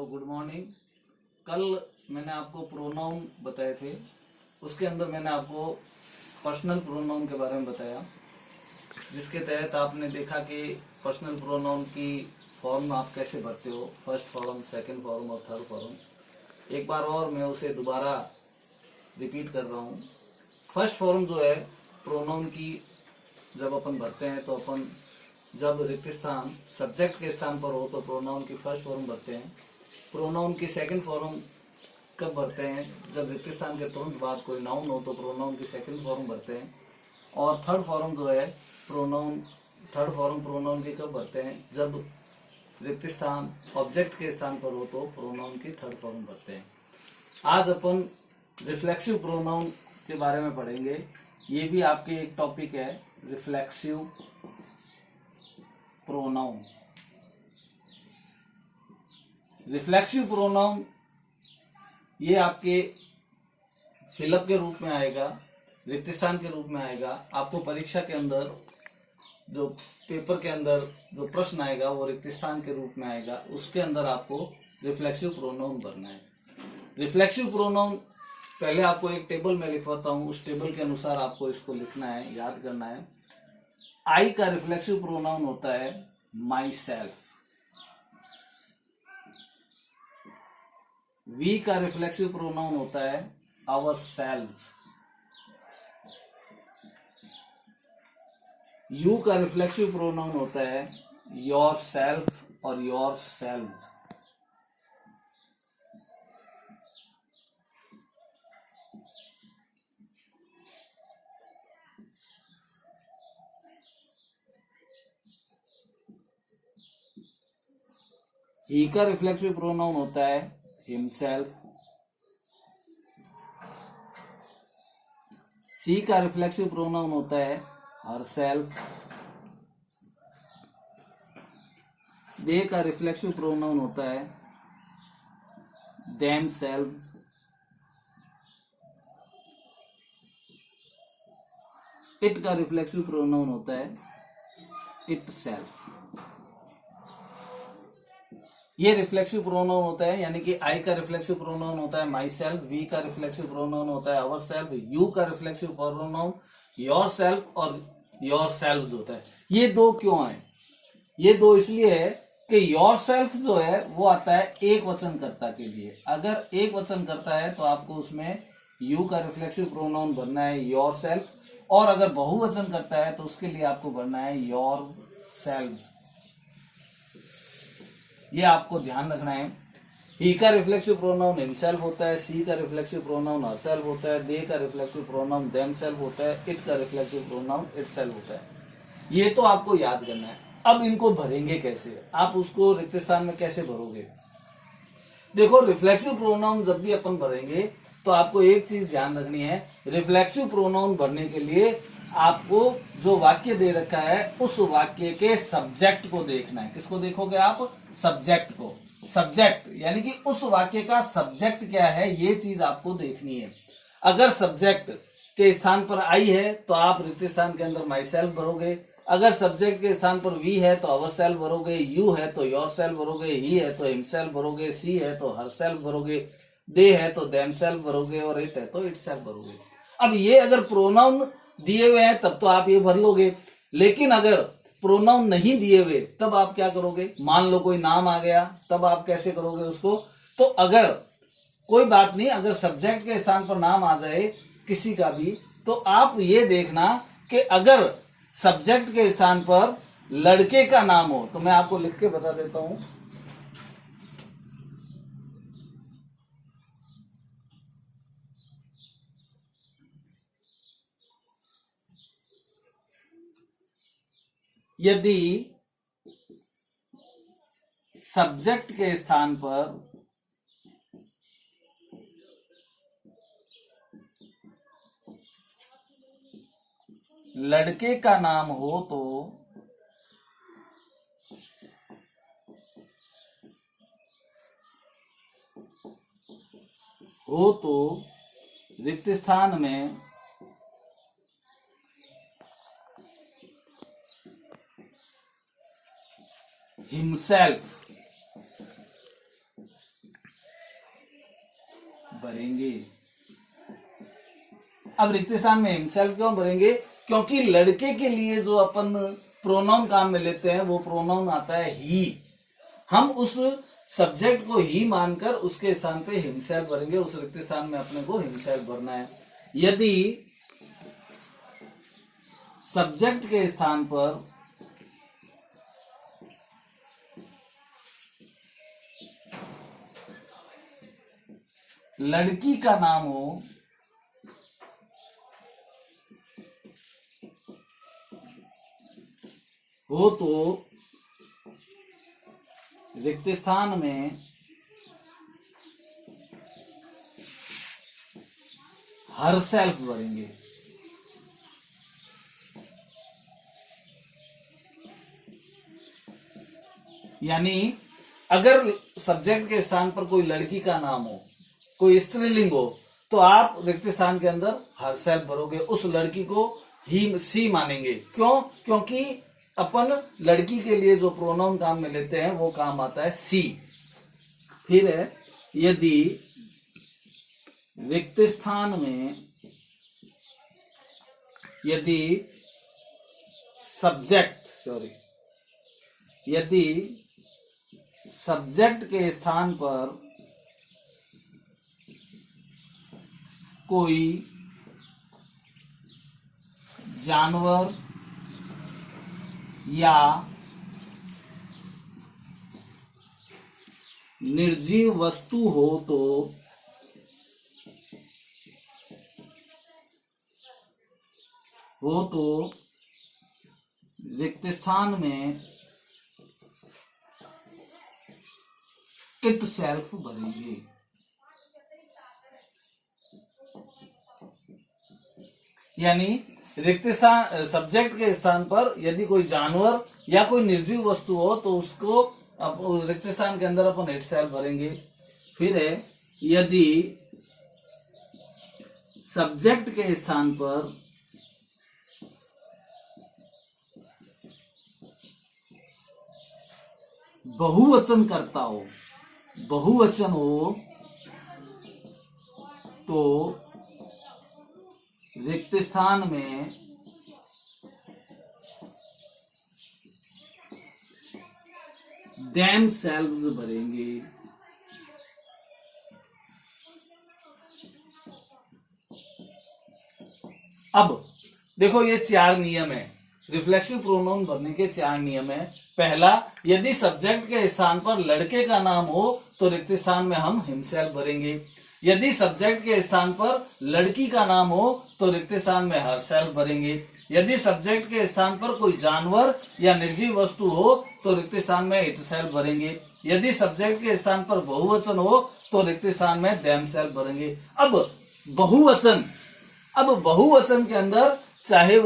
Good morning. कल मैंने आपको प्रोनाउन बताए थे, उसके अंदर मैंने आपको पर्सनल प्रोनाउन के बारे में बताया, जिसके तहत आपने देखा कि पर्सनल प्रोनाउन की फॉर्म आप कैसे भरते हो, फर्स्ट फॉर्म, सेकंड फॉर्म और थर्ड फॉर्म। एक बार और मैं उसे दोबारा रिपीट कर रहा हूँ। फर्स्ट फॉर्म जो है प्रोनाउन की, जब अपन भरते हैं तो अपन जब रिक्त स्थान सब्जेक्ट के स्थान पर हो तो प्रोनाउन की फर्स्ट फॉर्म भरते हैं। प्रोनाउन की सेकंड फॉर्म कब भरते हैं? जब रिक्त स्थान के तुरंत बाद कोई नाउन हो तो प्रोनाउन की सेकंड फॉर्म भरते हैं। और थर्ड फॉर्म जो है थर्ड फॉर्म प्रोनाउन की कब भरते हैं? जब रिक्त स्थान ऑब्जेक्ट के स्थान पर हो तो प्रोनाउन की थर्ड फॉर्म भरते हैं। आज अपन रिफ्लेक्सिव प्रोनाउन के बारे में पढ़ेंगे। ये भी आपके एक टॉपिक है, रिफ्लेक्सिव प्रोनाउन। रिफ्लेक्सिव प्रोनाउन ये आपके फिलअप के रूप में आएगा, रिक्त स्थान के रूप में आएगा। आपको परीक्षा के अंदर जो पेपर के अंदर जो प्रश्न आएगा वो रिक्त स्थान के रूप में आएगा, उसके अंदर आपको रिफ्लेक्सिव प्रोनाउन भरना है। रिफ्लेक्सिव प्रोनाउन पहले आपको एक टेबल में लिखवाता हूं, उस टेबल के अनुसार आपको इसको लिखना है, याद करना है। आई का रिफ्लेक्सिव प्रोनाउन होता है माई सेल्फ। वी का रिफ्लेक्सिव प्रोनाउन होता है आवर सेल्व्स। यू का रिफ्लेक्सिव प्रोनाउन होता है योर सेल्फ और योर सेल्व्स। ही का रिफ्लेक्सिव प्रोनाउन होता है हिमसेल्फ। सी का रिफ्लेक्सिव प्रोनाउन होता है हरसेल्फ। दे का रिफ्लेक्सिव प्रोनाउन होता है देमसेल्व्स। इट का रिफ्लेक्सिव प्रोनाउन होता है इटसेल्फ। ये रिफ्लेक्सिव प्रोनाउन होता है, यानी कि आई का रिफ्लेक्सिव प्रोनाउन होता है माई सेल्फ, वी का रिफ्लेक्सिव प्रोनाउन होता है अवर सेल्फ, यू का रिफ्लेक्सिव प्रोनाउन योर सेल्फ और योर सेल्फ होता है। ये दो क्यों आए? ये दो इसलिए है कि योर सेल्फ जो है वो आता है एक वचनकर्ता के लिए। अगर एक वचनकर्ता है तो आपको उसमें यू का रिफ्लेक्सिव प्रोनाउन भरना है योर सेल्फ, और अगर बहुवचन करता है तो उसके लिए आपको भरना है योर सेल्फ। ये आपको ध्यान रखना है। ही का रिफ्लेक्सिव प्रोनाउन हिमसेल्फ होता है, सी का रिफ्लेक्सिव प्रोनाउन हरसेल्फ होता है, दे का रिफ्लेक्सिव प्रोनाउन देमसेल्फ होता है, इट का रिफ्लेक्सिव प्रोनाउन इटसेल्फ होता है। ये तो आपको याद करना है। अब इनको भरेंगे कैसे? आप उसको रिक्त स्थान में कैसे भरोगे? देखो, रिफ्लेक्सिव प्रोनाउन जब भी अपन भरेंगे तो आपको एक चीज ध्यान रखनी है। रिफ्लेक्सिव प्रोनाउन भरने के लिए आपको जो वाक्य दे रखा है उस वाक्य के सब्जेक्ट को देखना है। किसको देखोगे आप? सब्जेक्ट को। सब्जेक्ट यानी कि उस वाक्य का सब्जेक्ट क्या है, ये चीज आपको देखनी है। अगर सब्जेक्ट के स्थान पर आई है तो आप रिक्त स्थान के अंदर माई सेल्फ भरोगे। अगर सब्जेक्ट के स्थान पर वी है तो अवर सेल्फ भरोगे, यू है तो योर सेल्फ भरोगे, ही है तो हिमसेल्फ भरोगे, सी है तो हर सेल्फ भरोगे, दे है तो देम सेल्फ भरोगे, और इट है तो इट सेल्फ भरोगे। अब ये अगर प्रोनाउन दिए हुए हैं तब तो आप ये भर लोगे, लेकिन अगर प्रोनाउन नहीं दिए हुए तब आप क्या करोगे? मान लो कोई नाम आ गया, तब आप कैसे करोगे उसको? तो अगर कोई बात नहीं, अगर सब्जेक्ट के स्थान पर नाम आ जाए किसी का भी, तो आप ये देखना कि अगर सब्जेक्ट के स्थान पर लड़के का नाम हो, तो मैं आपको लिख के बता देता हूं। यदि सब्जेक्ट के स्थान पर लड़के का नाम हो तो रिक्त स्थान में हिमसेल्फ भरेंगे। अब रिक्त स्थान में हिमसेल्फ क्यों भरेंगे? क्योंकि लड़के के लिए जो अपन प्रोनाउन काम में लेते हैं वो प्रोनाउन आता है ही। हम उस सब्जेक्ट को ही मानकर उसके स्थान पे हिमसेल्फ भरेंगे। उस रिक्त स्थान में अपने को हिमसेल्फ भरना है। यदि सब्जेक्ट के स्थान पर लड़की का नाम हो तो रिक्त स्थान में हर सेल्फ भरेंगे। यानी अगर सब्जेक्ट के स्थान पर कोई लड़की का नाम हो, कोई स्त्रीलिंग हो, तो आप रिक्त स्थान के अंदर हर सेल्फ भरोगे। उस लड़की को ही सी मानेंगे। क्यों? क्योंकि अपन लड़की के लिए जो प्रोनाउन काम में लेते हैं वो काम आता है सी। फिर है, यदि रिक्त स्थान में यदि सब्जेक्ट के स्थान पर कोई जानवर या निर्जीव वस्तु हो तो रिक्त स्थान में इट सेल्फ भरेंगे। यानी रिक्त स्थान सब्जेक्ट के स्थान पर यदि कोई जानवर या कोई निर्जीव वस्तु हो तो उसको रिक्त स्थान के अंदर अपन इट सेल्फ भरेंगे। फिर है, यदि सब्जेक्ट के स्थान पर बहुवचन करता हो, बहुवचन हो तो रिक्त स्थान में देम सेल्व्स भरेंगे। अब देखो ये 4 नियम है। रिफ्लेक्सिव प्रोनाउन भरने के 4 नियम है। पहला, यदि सब्जेक्ट के स्थान पर लड़के का नाम हो तो रिक्त स्थान में हम हिमसेल्फ भरेंगे। यदि सब्जेक्ट के स्थान पर लड़की का नाम हो तो रिक्त स्थान में हर सेल्फ भरेंगे। यदि सब्जेक्ट के स्थान पर कोई जानवर या निर्जीव वस्तु हो तो रिक्त स्थान में इट सेल्फ भरेंगे। यदि सब्जेक्ट के स्थान पर बहुवचन हो तो रिक्त स्थान में देम सेल्फ भरेंगे। अब बहुवचन के अंदर चाहे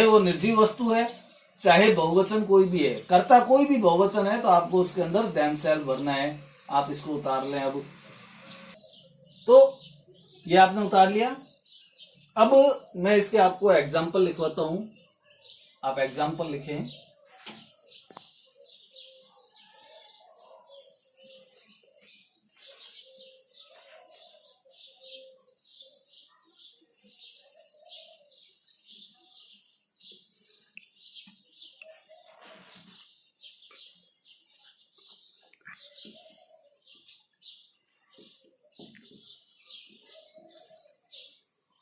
वो निर्जीव वस्तु है, चाहे बहुवचन कोई भी है, कर्ता कोई भी बहुवचन है, तो आपको उसके अंदर देम सेल्फ भरना है। आप इसको उतार लें। अब तो ये आपने उतार लिया। अब मैं इसके आपको एग्जाम्पल लिखवाता हूं। आप एग्जाम्पल लिखें।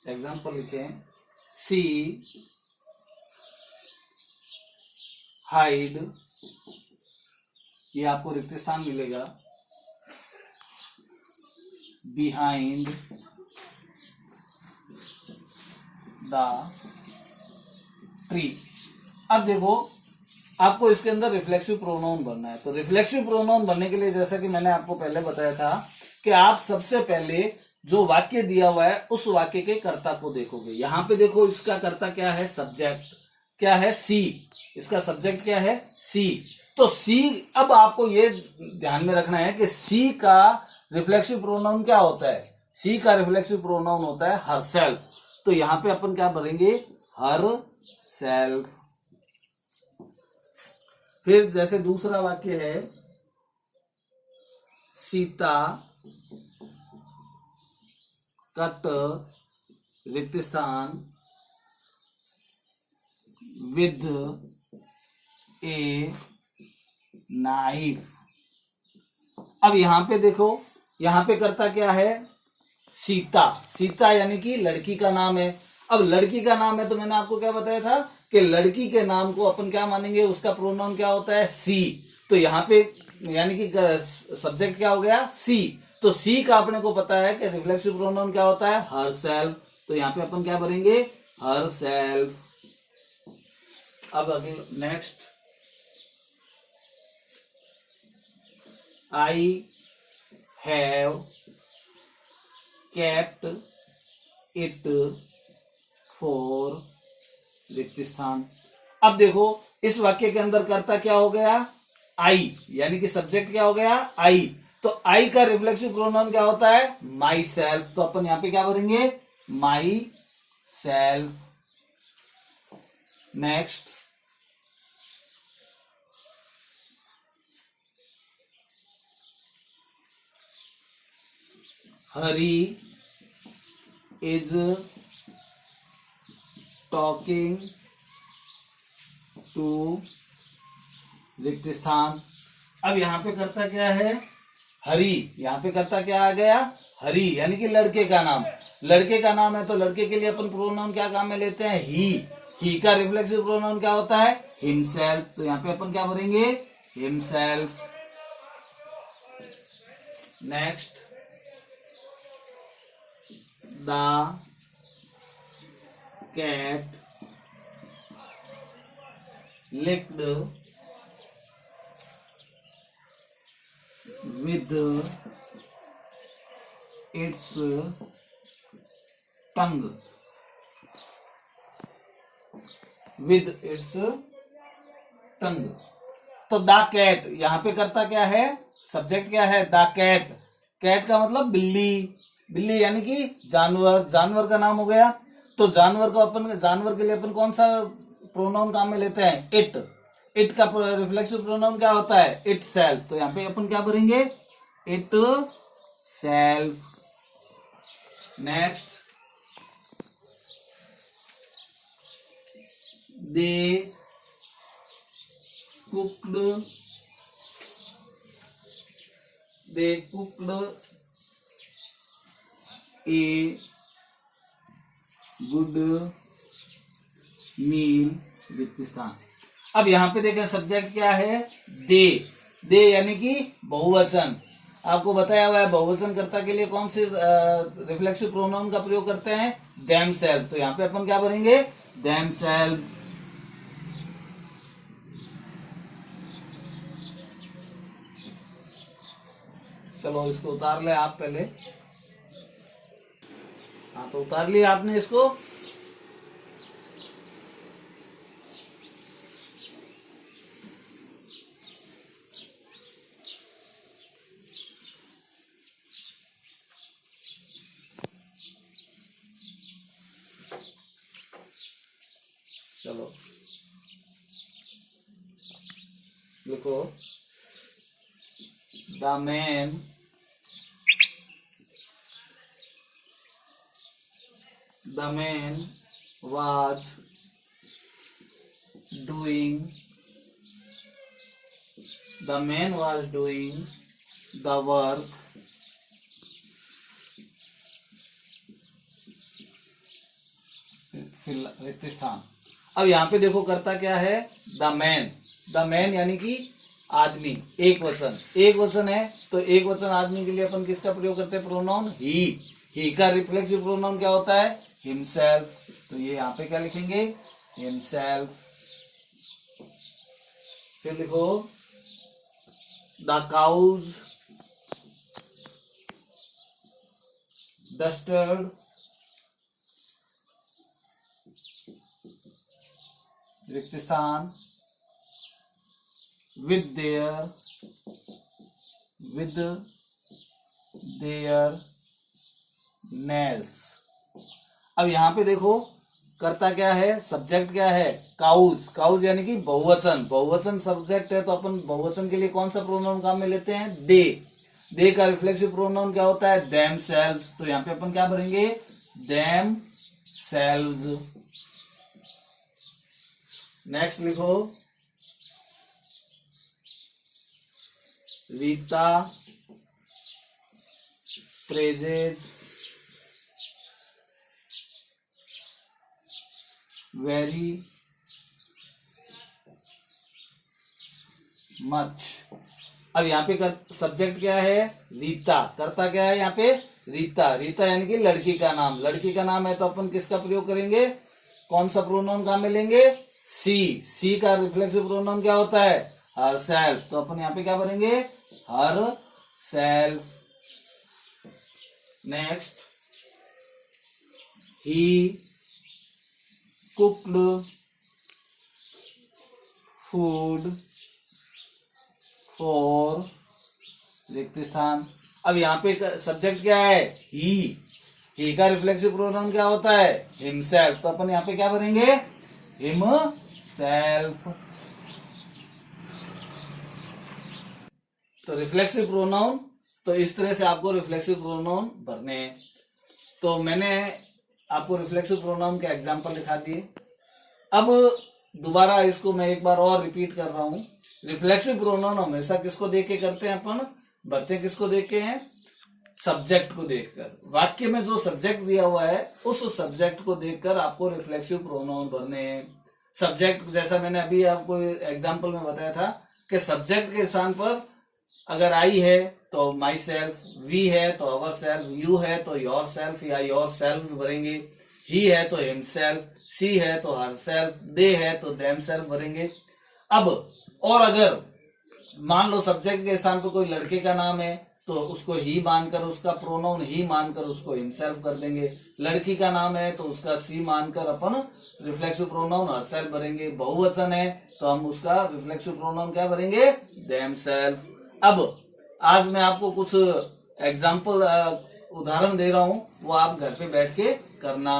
एग्जाम्पल लिखें। सी हाइड, ये आपको रिक्त स्थान मिलेगा, बिहाइंड द ट्री। अब देखो आपको इसके अंदर रिफ्लेक्सिव प्रोनाउन भरना है। तो रिफ्लेक्सिव प्रोनाउन भरने के लिए जैसा कि मैंने आपको पहले बताया था कि आप सबसे पहले जो वाक्य दिया हुआ है उस वाक्य के कर्ता को देखोगे। यहां पे देखो इसका कर्ता क्या है? सब्जेक्ट। क्या है? सी। इसका सब्जेक्ट क्या है? सी। तो सी, अब आपको ये ध्यान में रखना है कि सी का रिफ्लेक्सिव प्रोनाउन क्या होता है? सी का रिफ्लेक्सिव प्रोनाउन होता है हर सेल्फ। तो यहां पे अपन क्या भरेंगे? Her self. फिर जैसे दूसरा वाक्य है, सीता कट रिक्त स्थान विद ए नाइफ। अब यहां पे देखो, यहां पे करता क्या है, सीता। सीता यानी कि लड़की का नाम है। अब लड़की का नाम है तो मैंने आपको क्या बताया था कि लड़की के नाम को अपन क्या मानेंगे, उसका प्रोनाउन क्या होता है, सी। तो यहाँ पे यानी कि सब्जेक्ट क्या हो गया, सी। तो सी का अपने को पता है कि रिफ्लेक्सिव प्रोनाउन क्या होता है, हर सेल्फ। तो यहाँ पे अपन क्या भरेंगे, हर सेल्फ। अब अगला next, I have kept it for रिक्त स्थान। अब देखो इस वाक्य के अंदर कर्ता क्या हो गया, आई, यानी कि सब्जेक्ट क्या हो गया, आई। तो आई का रिफ्लेक्सिव प्रोनाउन क्या होता है, माई सेल्फ। तो अपन यहां पे क्या भरेंगे, myself. Next, Hari is talking to रिक्त स्थान। अब यहां पे करता क्या है, हरी। यहां पे करता क्या आ गया, हरी, यानी कि लड़के का नाम। लड़के का नाम है तो लड़के के लिए अपन प्रोनाउन क्या काम में लेते हैं, ही। ही का रिफ्लेक्सिव प्रोनाउन क्या होता है, हिमसेल्फ। तो यहां पे अपन क्या भरेंगे, himself. Next, the cat licked with its tongue, with its tongue। तो द कैट यहां पे करता क्या है, सब्जेक्ट क्या है, द कैट। कैट का मतलब बिल्ली। बिल्ली यानी कि जानवर, जानवर का नाम हो गया। तो जानवर को अपन, जानवर के लिए अपन कौन सा प्रोनाउन काम में लेते हैं, इट। इट का रिफ्लेक्सिव प्रोनाउन क्या होता है, इट सेल्फ। तो यहां पे अपन क्या भरेंगे, itself. Next, they cooked a good meal रिक्त स्थान। अब यहां पे देखें सब्जेक्ट क्या है, दे। दे यानी कि बहुवचन। आपको बताया हुआ है बहुवचन कर्ता के लिए कौन से रिफ्लेक्सिव प्रोनाउन का प्रयोग करते हैं, देम सेल्फ। तो यहां पे अपन क्या भरेंगे, देम सेल्फ। चलो इसको उतार ले आप पहले। हाँ तो उतार लिया आपने इसको। चलो लिखो, the man was doing the work रिक्त स्थान। अब यहाँ पे देखो करता क्या है, द मैन। द मैन यानी कि आदमी, एक वचन। एक वचन है तो एक वचन आदमी के लिए अपन किसका प्रयोग करते हैं, प्रोनाउन ही। ही का रिफ्लेक्सिव प्रोनाउन क्या होता है, हिमसेल्फ। तो ये यहाँ पे क्या लिखेंगे, हिमसेल्फ। फिर लिखो, द काउज डस्टेड रिक्त स्थान with their nails। अब यहां पे देखो करता क्या है, सब्जेक्ट क्या है, काउज। काउज यानी कि बहुवचन। बहुवचन सब्जेक्ट है तो अपन बहुवचन के लिए कौन सा प्रोनाउन काम में लेते हैं, दे। दे का रिफ्लेक्सिव प्रोनाउन क्या होता है? Them selves. तो यहां पे अपन क्या भरेंगे? Them selves. नेक्स्ट लिखो, रीता प्रेजेज वेरी मच। अब यहाँ पे सब्जेक्ट क्या है? रीता। करता क्या है यहाँ पे? रीता। रीता यानी कि लड़की का नाम। लड़की का नाम है तो अपन किसका प्रयोग करेंगे? कौन सा प्रोनाउन कहां में लेंगे? सी। सी का रिफ्लेक्सिव प्रोनाउन क्या होता है? Her self. तो अपन यहाँ पे क्या भरेंगे? Her self. Next, he cooked food for रिक्त स्थान। अब यहाँ पे सब्जेक्ट क्या है? ही का रिफ्लेक्सिव प्रोनाउन क्या होता है? हिमसेल्फ। तो अपन यहाँ पे क्या भरेंगे? हिमसेल्फ। तो रिफ्लेक्सिव प्रोनाउन, तो इस तरह से आपको रिफ्लेक्सिव प्रोनाउन भरने हैं। तो मैंने आपको रिफ्लेक्सिव प्रोनाउन के एग्जांपल दिखा दिए। अब दोबारा इसको मैं एक बार और रिपीट कर रहा हूं। रिफ्लेक्सिव प्रोनाउन हमेशा किसको देख के करते हैं अपन? भरते किसको देख के हैं? सब्जेक्ट को देखकर। वाक्य में जो सब्जेक्ट दिया हुआ है उस सब्जेक्ट को देखकर आपको रिफ्लेक्सिव प्रोनाउन भरने हैं। सब्जेक्ट, जैसा मैंने अभी आपको एग्जांपल में बताया था कि सब्जेक्ट के स्थान पर अगर आई है तो माई सेल्फ, वी है तो अवर सेल्फ, यू है तो योर सेल्फ या योर सेल्फ भरेंगे, ही है तो हिमसेल्फ, सी है तो हर सेल्फ, दे है तो देम सेल्फ भरेंगे। अब और अगर मान लो सब्जेक्ट के स्थान पर कोई लड़के का नाम है तो उसको ही मानकर, उसका प्रोनाउन ही मानकर उसको हिमसेल्फ कर देंगे। लड़की का नाम है तो उसका सी मानकर अपन रिफ्लेक्सिव प्रोनाउन हर सेल्फ भरेंगे। बहुवचन है तो हम उसका रिफ्लेक्सिव प्रोनाउन क्या भरेंगे? Them self. अब आज मैं आपको कुछ एग्जाम्पल उदाहरण दे रहा हूं, वो आप घर पे बैठ के करना।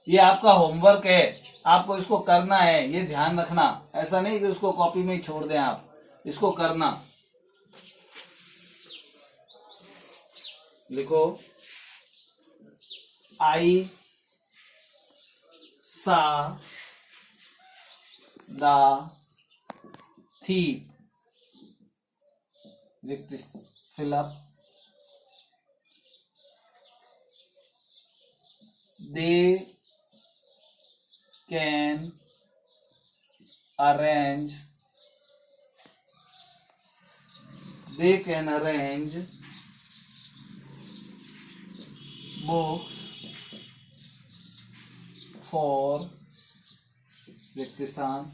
ये आपका होमवर्क है, आपको इसको करना है, ये ध्यान रखना। ऐसा नहीं कि उसको कॉपी में ही छोड़ दें, आप इसको करना। लिखो, आई सा the thief, fill up, they can arrange books for रिक्त स्थान।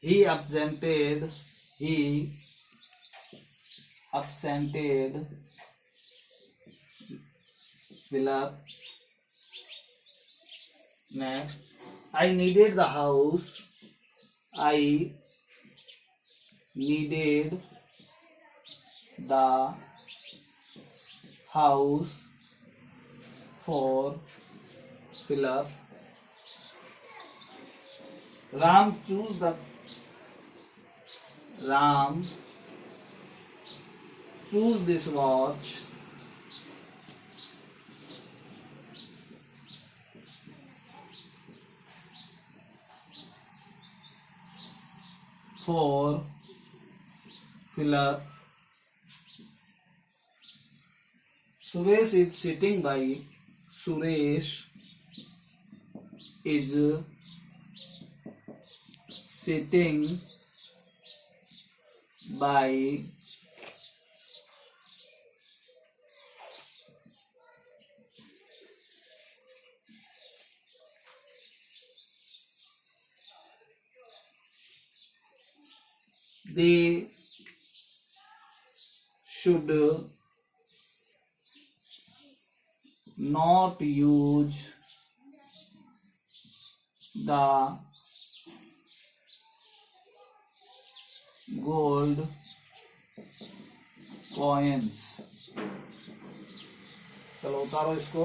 He absented fill up। Next, I needed the house for fill up। Ram choose this watch for fill up। Suresh is sitting by they should not use the gold coins। चलो उतारो इसको।